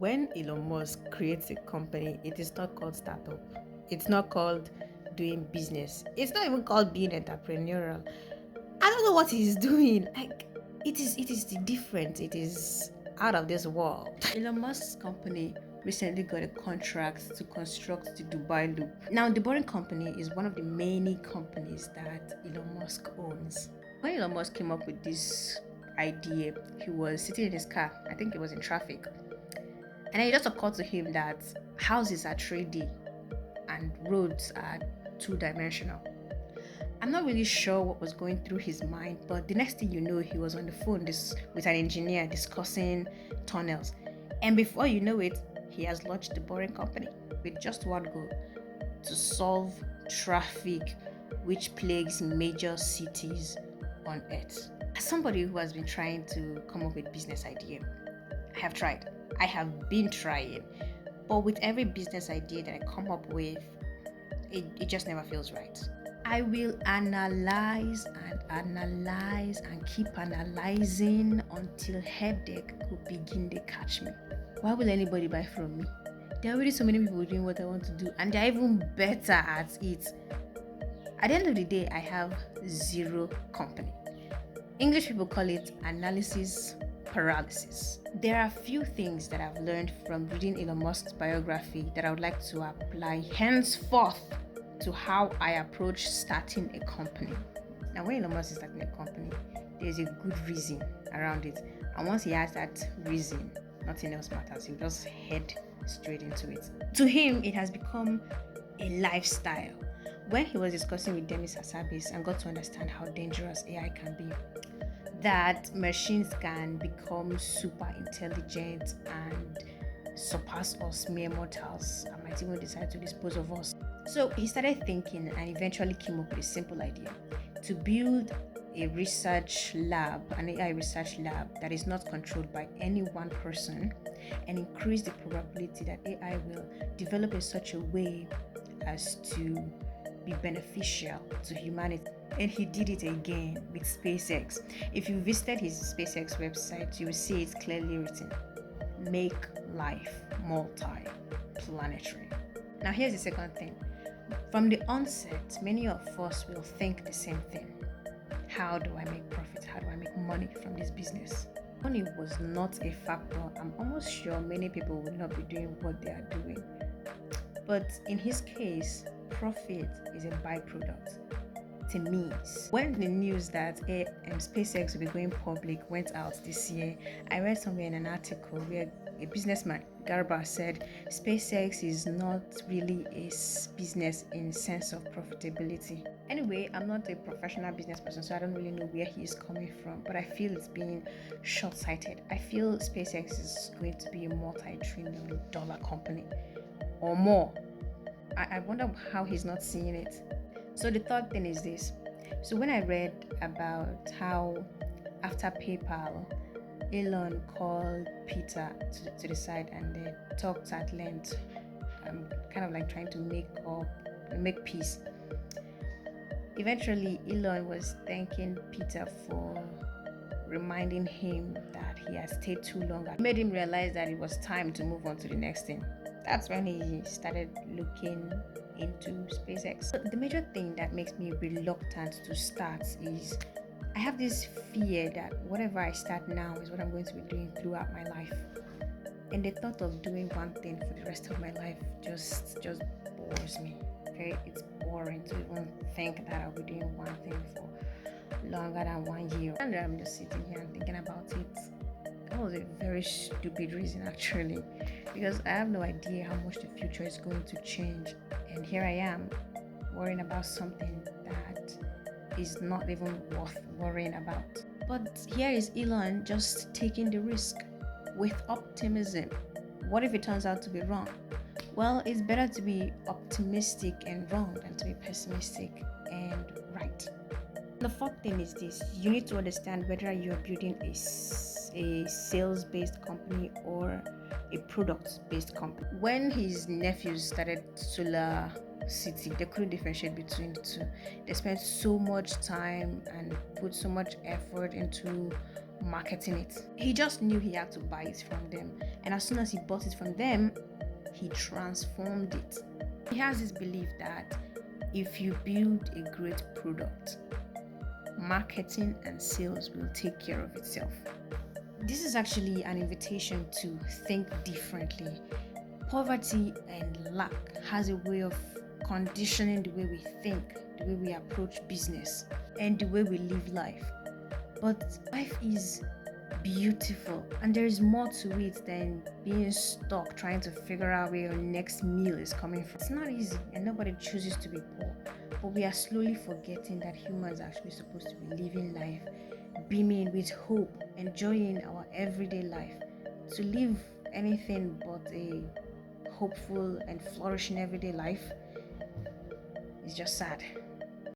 when Elon Musk creates a company, it is not called startup. It's not called doing business. It's not even called being entrepreneurial. I don't know what he's doing. Like it is different. It is out of this world. Elon Musk's company recently got a contract to construct the Dubai Loop. Now, the Boring Company is one of the many companies that Elon Musk owns. When Elon Musk came up with this idea, he was sitting in his car. I think it was in traffic. And then it just occurred to him that houses are 3D and roads are two-dimensional. I'm not really sure what was going through his mind, but the next thing you know, he was on the phone with an engineer discussing tunnels. And before you know it, he has launched the Boring Company with just one goal: to solve traffic which plagues major cities on earth. As somebody who has been trying to come up with business idea, I have tried. I have been trying. But with every business idea that I come up with, it just never feels right. I will analyze and keep analyzing until headache could begin to catch me. Why will anybody buy from me? There are already so many people doing what I want to do, and they're even better at it. At the end of the day, I have zero company. English people call it analysis paralysis. There are a few things that I've learned from reading Elon Musk's biography that I would like to apply henceforth to how I approach starting a company. Now, when Elon Musk is starting a company, there's a good reason around it. And once he has that reason, nothing else matters. He'll just head straight into it. To him, it has become a lifestyle. When he was discussing with Demis Hassabis and got to understand how dangerous AI can be, that machines can become super intelligent and surpass us mere mortals and might even decide to dispose of us. So he started thinking and eventually came up with a simple idea: to build a research lab, an AI research lab that is not controlled by any one person, and increase the probability that AI will develop in such a way as to be beneficial to humanity. And he did it again with SpaceX. If you visited his SpaceX website, you will see it's clearly written: make life multi-planetary. Now, here's the second thing. From the onset, many of us will think the same thing: how do I make profit? How do I make money from this business? Money was not a factor. I'm almost sure many people would not be doing what they are doing. But in his case, profit is a byproduct. To me, when the news that SpaceX will be going public went out this year, I read somewhere in an article where a businessman, Garba, said SpaceX is not really a business in sense of profitability. Anyway, I'm not a professional business person, so I don't really know where he is coming from, but I feel it's being short-sighted. I feel SpaceX is going to be a multi-trillion-dollar company or more. I wonder how he's not seeing it. So the third thing is this. So when I read about how after PayPal, Elon called Peter to the side and they talked at length, kind of like trying to make peace. Eventually, Elon was thanking Peter for reminding him that he had stayed too long. It made him realize that it was time to move on to the next thing. That's when he started looking into SpaceX. But the major thing that makes me reluctant to start is I have this fear that whatever I start now is what I'm going to be doing throughout my life. And the thought of doing one thing for the rest of my life just bores me. Okay, it's boring to even think that I'll be doing one thing for longer than 1 year. And I'm just sitting here and thinking about it. That was a very stupid reason, actually, because I have no idea how much the future is going to change. And here I am worrying about something that is not even worth worrying about. But here is Elon just taking the risk with optimism. What if it turns out to be wrong? Well, it's better to be optimistic and wrong than to be pessimistic and right. The fourth thing is this: you need to understand whether you're building a sales-based company or a product-based company. When his nephews started Solar City, they couldn't differentiate between the two. They spent so much time and put so much effort into marketing it. He just knew he had to buy it from them. And as soon as he bought it from them, he transformed it. He has this belief that if you build a great product, marketing and sales will take care of itself. This is actually an invitation to think differently. Poverty and lack has a way of conditioning the way we think, the way we approach business, and the way we live life. But life is beautiful, and there is more to it than being stuck trying to figure out where your next meal is coming from. It's not easy, and nobody chooses to be poor, but we are slowly forgetting that humans are actually supposed to be living life, beaming with hope, enjoying our everyday life. To live anything but a hopeful and flourishing everyday life is just sad.